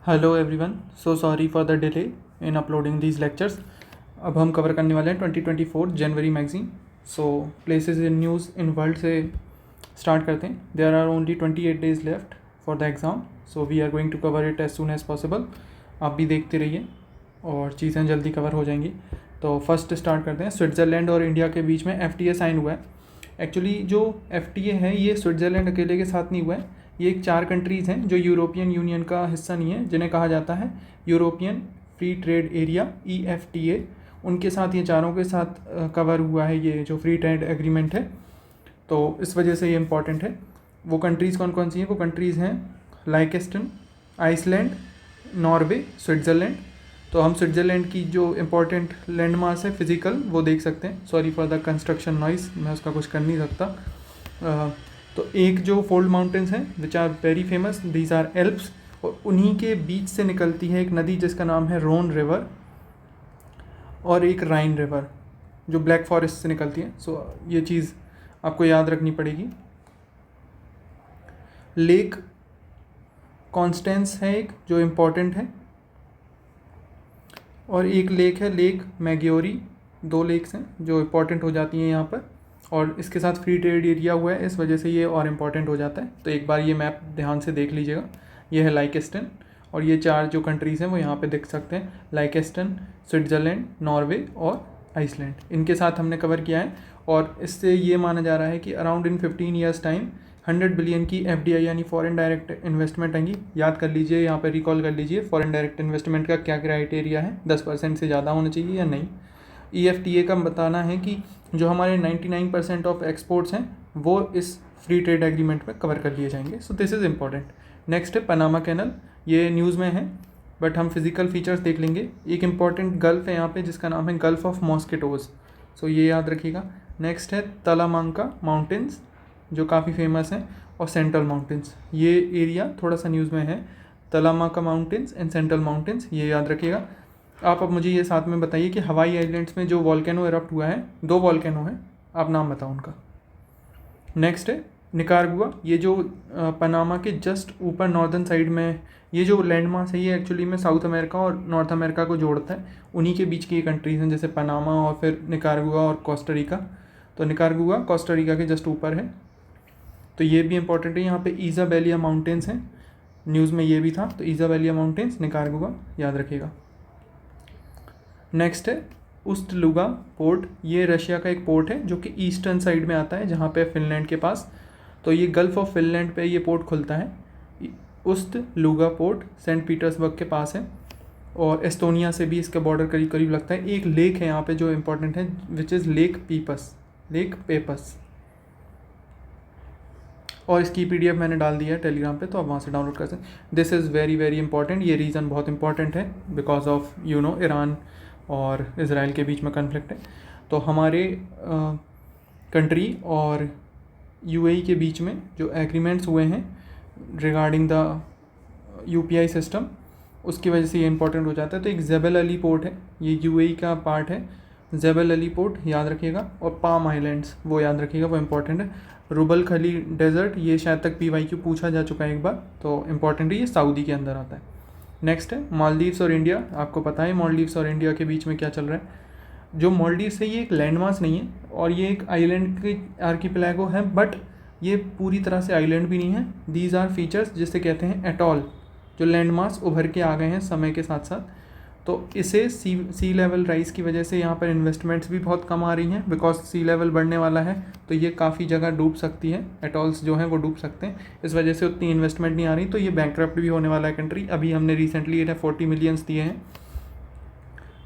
Hello everyone, so sorry for the delay in uploading these lectures. अब हम cover करने वाले हैं 2024 जनवरी magazine. So places in news in world से स्टार्ट करते हैं। There are only 28 days left for the exam, so we are going to cover it as soon as possible. आप भी देखते रहिए और चीज़ें जल्दी कवर हो जाएंगी। तो फर्स्ट स्टार्ट करते हैं। स्विट्ज़रलैंड और इंडिया के बीच में FTA साइन हुआ है। एक्चुअली जो FTA है ये स्विट्ज़रलैंड अकेले के साथ नहीं हुआ है, ये एक 4 कंट्रीज़ हैं जो यूरोपियन यूनियन का हिस्सा नहीं है, जिन्हें कहा जाता है European free trade area EFTA। उनके साथ ये चारों के साथ कवर हुआ है ये जो फ्री ट्रेड एग्रीमेंट है, तो इस वजह से ये इम्पॉर्टेंट है। वो कंट्रीज़ कौन कौन सी हैं? वो कंट्रीज़ हैं लाइकेस्टन, आइसलैंड, नॉर्वे, स्विट्ज़रलैंड। तो हम स्विट्ज़रलैंड की जो इम्पोर्टेंट लैंडमार्क्स है फिज़िकल वो देख सकते हैं। Sorry for the construction noise, मैं उसका कुछ कर नहीं सकता। तो एक जो फोल्ड माउंटेन्स हैं which are very famous, these are Alps, और उन्हीं के बीच से निकलती है एक नदी जिसका नाम है रोन रिवर, और एक राइन रिवर जो ब्लैक फॉरेस्ट से निकलती है। सो ये चीज़ आपको याद रखनी पड़ेगी। लेक कॉन्स्टेंस है एक जो इम्पॉर्टेंट है, और एक लेक है लेक मैग्योरी। 2 लेक्स हैं जो इम्पॉर्टेंट हो जाती हैं यहाँ पर, और इसके साथ फ्री ट्रेड एरिया हुआ है, इस वजह से ये और इम्पॉर्टेंट हो जाता है। तो एक बार ये मैप ध्यान से देख लीजिएगा। ये है लाइकेस्टन, और ये 4 जो कंट्रीज़ हैं वो यहाँ पे देख सकते हैं, लाइकेस्टन, स्विट्ज़रलैंड, नॉर्वे और आइसलैंड। इनके साथ हमने कवर किया है, और इससे ये माना जा रहा है कि around in 15 years time 100 billion की FDI यानी फॉरेन डायरेक्ट इन्वेस्टमेंट आएंगी। याद कर लीजिए, यहाँ पर रिकॉल कर लीजिए फॉरेन डायरेक्ट इन्वेस्टमेंट का क्या क्राइटेरिया है, 10% से ज़्यादा होना चाहिए या नहीं। EFTA का बताना है कि जो हमारे 99% ऑफ एक्सपोर्ट्स हैं वो इस फ्री ट्रेड एग्रीमेंट में कवर कर लिए जाएंगे। So this is important. Next है पनामा कैनल, ये न्यूज़ में है बट हम फिज़िकल फीचर्स देख लेंगे। एक इम्पॉर्टेंट गल्फ़ है यहाँ पे जिसका नाम है गल्फ़ ऑफ मॉस्किटोज़, सो ये याद रखिएगा। नेक्स्ट है तलामांका माउंटेन्स जो काफ़ी फेमस हैं, और सेंट्रल माउंटेन्स, ये एरिया थोड़ा सा न्यूज़ में है। तलामांका माउंटेन्स एंड सेंट्रल माउंटेन्स, ये याद रखिएगा। आप अब मुझे ये साथ में बताइए कि हवाई आइलैंड्स में जो वॉल्केनो एरप्ट हुआ है, 2 वॉल्केनो हैं, आप नाम बताओ उनका। नेक्स्ट है निकारागुआ, ये जो पनामा के जस्ट ऊपर नॉर्दर्न साइड में ये जो लैंडमार्क है, ये एक्चुअली में साउथ अमेरिका और नॉर्थ अमेरिका को जोड़ता है। उन्हीं के बीच की ये कंट्रीज़ हैं, जैसे पनामा और फिर निकारागुआ और कोस्टा रिका। तो निकारागुआ कोस्टा रिका के जस्ट ऊपर है, तो ये भी इंपॉर्टेंट है। यहाँ पे इज़ाबेलिया माउंटेन्स हैं, न्यूज़ में ये भी था, तो इज़ाबेलिया माउंटेन्स निकारागुआ याद रखिएगा। नेक्स्ट है उस्ट-लुगा पोर्ट, ये रशिया का एक पोर्ट है जो कि ईस्टर्न साइड में आता है, जहाँ पे फिनलैंड के पास। तो ये गल्फ़ ऑफ फिनलैंड पे ये पोर्ट खुलता है। उस्ट-लुगा पोर्ट सेंट पीटर्सबर्ग के पास है, और एस्टोनिया से भी इसका बॉर्डर करीब करीब लगता है। एक लेक है यहाँ पे जो इम्पोर्टेंट है, विच इज़ लेक पेपस, और इसकी PDF मैंने डाल दिया है टेलीग्राम पे, तो आप वहाँ से डाउनलोड कर सकते हैं। This is very very important, ये रीज़न बहुत इंपॉर्टेंट है बिकॉज ऑफ ईरान और इसराइल के बीच में कन्फ्लिक्ट है। तो हमारे कंट्री और UAE के बीच में जो एग्रीमेंट्स हुए हैं रिगार्डिंग द UPI सिस्टम, उसकी वजह से ये इंपॉर्टेंट हो जाता है। तो एक जेबल अली पोर्ट है, ये UAE का पार्ट है, जेबल अली पोर्ट याद रखिएगा, और पाम आइलैंड्स वो याद रखिएगा, वो इंपॉर्टेंट है। रुबल खली डेजर्ट, ये शायद तक PYQ पूछा जा चुका है एक बार, तो इम्पॉर्टेंट है, ये सऊदी के अंदर आता है। नेक्स्ट है मालदीव्स और इंडिया, आपको पता है मालदीव्स और इंडिया के बीच में क्या चल रहा है। जो मालदीव्स है ये एक लैंडमास नहीं है, और ये एक आइलैंड के आर्कीपेलागो है, बट ये पूरी तरह से आइलैंड भी नहीं है। दीज आर फीचर्स जिसे कहते हैं एटॉल, जो लैंडमास उभर के आ गए हैं समय के साथ साथ। तो इसे सी लेवल राइज की वजह से यहाँ पर इन्वेस्टमेंट्स भी बहुत कम आ रही हैं, बिकॉज सी लेवल बढ़ने वाला है, तो ये काफ़ी जगह डूब सकती है, एटॉल्स जो हैं वो डूब सकते हैं, इस वजह से उतनी इन्वेस्टमेंट नहीं आ रही। तो ये बैंकक्रप्ट भी होने वाला है कंट्री। अभी हमने रिसेंटली इन्हें 40 मिलियंस दिए हैं।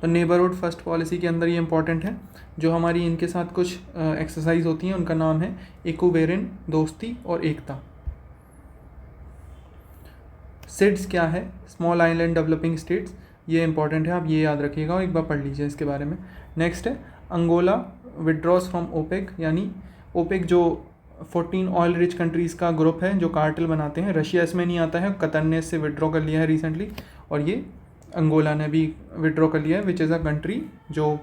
तो नेबरहुड फर्स्ट पॉलिसी के अंदर ये इंपॉर्टेंट है। जो हमारी इनके साथ कुछ एक्सरसाइज होती हैं उनका नाम है इकोवेरिन, दोस्ती और एकता। सिड्स क्या है? स्मॉल आइलैंड डेवलपिंग स्टेट्स, ये इंपॉर्टेंट है, आप ये याद रखिएगा और एक बार पढ़ लीजिए इसके बारे में। नेक्स्ट है अंगोला विड्रॉज फ्रॉम ओपेक, यानी ओपेक जो 14 ऑयल रिच कंट्रीज़ का ग्रुप है जो कार्टेल बनाते हैं। रशिया इसमें नहीं आता है, कतर ने इससे विड्रॉ कर लिया है रिसेंटली, और ये अंगोला ने भी विड्रॉ कर लिया है, विच इज़ अ कंट्री जो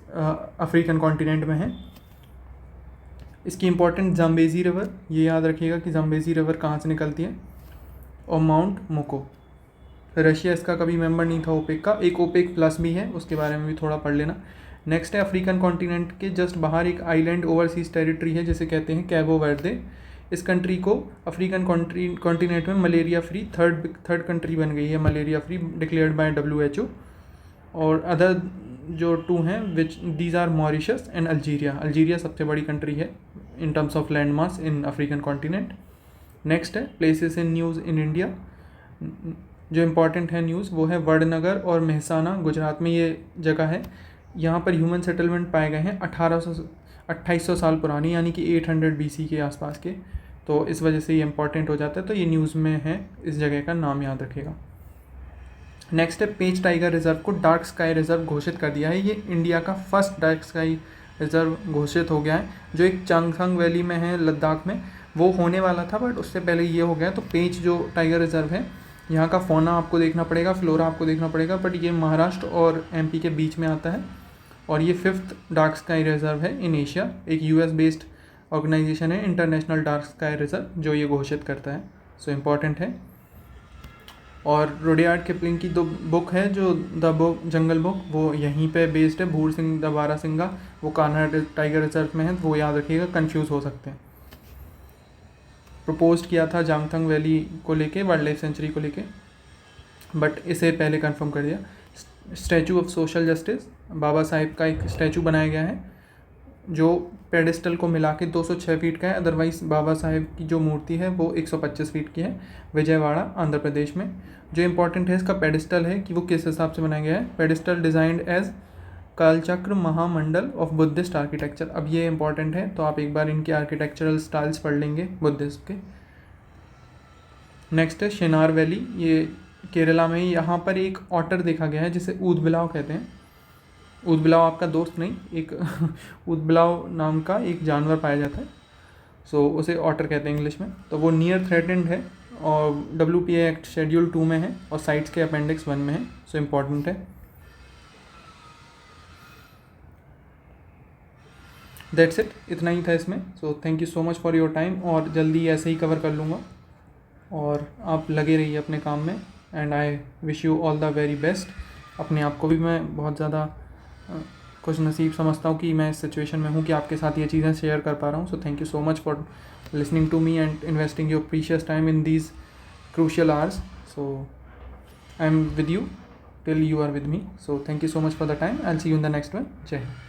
अफ्रीकन कॉन्टिनेंट में है। इसकी इंपॉर्टेंट जाम्बेजी रिवर, ये याद रखिएगा कि जाम्बेजी रिवर कहाँ से निकलती है, और माउंट मोको। रशिया इसका कभी मेंबर नहीं था ओपेक का, एक ओपेक प्लस भी है, उसके बारे में भी थोड़ा पढ़ लेना। नेक्स्ट है अफ्रीकन कॉन्टिनेंट के जस्ट बाहर एक आइलैंड ओवरसीज टेरिटरी है जिसे कहते हैं कैबो वर्दे। इस कंट्री को अफ्रीकन कॉन्टिनेंट में मलेरिया फ्री थर्ड कंट्री बन गई है, malaria free declared by WHO। और अदर जो 2 हैं which these are Mauritius and Algeria. Algeria सबसे बड़ी कंट्री है in terms of land mass in African continent. Next है places in news in India. जो इम्पॉर्टेंट है न्यूज़ वो है वडनगर और मेहसाना, गुजरात में ये जगह है। यहाँ पर ह्यूमन सेटलमेंट पाए गए हैं 2800 साल पुरानी, यानी कि 800 BC के आसपास के। तो इस वजह से ये इंपॉर्टेंट हो जाता है, तो ये न्यूज़ में है, इस जगह का नाम याद रखिएगा। नेक्स्ट है पेंच टाइगर रिजर्व को डार्क स्काई रिजर्व घोषित कर दिया है। ये इंडिया का फर्स्ट डार्क स्काई रिजर्व घोषित हो गया है, जो एक चांगथंग वैली में है लद्दाख में। वो होने वाला था बट उससे पहले ये हो गया। तो पेंच जो टाइगर रिजर्व है, यहाँ का फौना आपको देखना पड़ेगा, फ्लोरा आपको देखना पड़ेगा, बट ये महाराष्ट्र और MP के बीच में आता है और ये 5th डार्क स्काई रिजर्व है इन एशिया। एक US बेस्ड ऑर्गेनाइजेशन है इंटरनेशनल डार्क स्काई रिजर्व जो ये घोषित करता है, सो इम्पॉर्टेंट है। और रुडयार्ड किपलिंग की 2 बुक है, जो द बुक जंगल बुक, वो यहीं पे बेस्ड है, भूर सिंह द बारासिंगा, वो कान्हा टाइगर रिजर्व में है, वो याद रखिएगा, कंफ्यूज हो सकते हैं। प्रपोज किया था जांगथंग वैली को लेके, वाइल्ड लाइफ सेंचुरी को लेके, बट इसे पहले कंफर्म कर दिया। Statue of social justice, Baba Saheb का एक स्टैचू बनाया गया है जो पेडिस्टल को मिला के 206 फीट का है। अदरवाइज बाबा साहेब की जो मूर्ति है वो 125 फीट की है, विजयवाड़ा आंध्र प्रदेश में। जो इम्पोर्टेंट है इसका पेडिस्टल है कि वो किस हिसाब से बनाया गया है। Pedestal designed as Kalachakra Mahamandala of Buddhist architecture. अब ये इंपॉर्टेंट है, तो आप एक बार इनके आर्किटेक्चरल स्टाइल्स पढ़ लेंगे बुद्धिस्ट के। नेक्स्ट है शिनार वैली, ये केरला में। यहाँ पर एक ऑटर देखा गया है जिसे ऊदबिलाव कहते हैं। ऊदबिलाव आपका दोस्त नहीं, एक ऊदबिलाव नाम का एक जानवर पाया जाता है, सो उसे ऑटर कहते हैं इंग्लिश में। तो वो नियर थ्रेटेंड है और WPA एक्ट शेड्यूल 2 में है और साइट्स के अपेंडिक्स 1 में है, सो इम्पॉर्टेंट है। दैट्स इट, इतना ही था इसमें। सो thank you so much for your time, और जल्दी ऐसे ही कवर कर लूँगा और आप लगे रहिए अपने काम में। And I wish you all the very best. अपने आप को भी मैं बहुत ज़्यादा खुश नसीब समझता हूँ कि मैं इस सिचुएशन में हूँ कि आपके साथ ये चीज़ें शेयर कर पा रहा हूँ। So thank you so much for listening to me and investing your precious time in these crucial hours. So I am with you till you are with me. So thank you so much for the time. I'll see you in the next one. Jai Hind.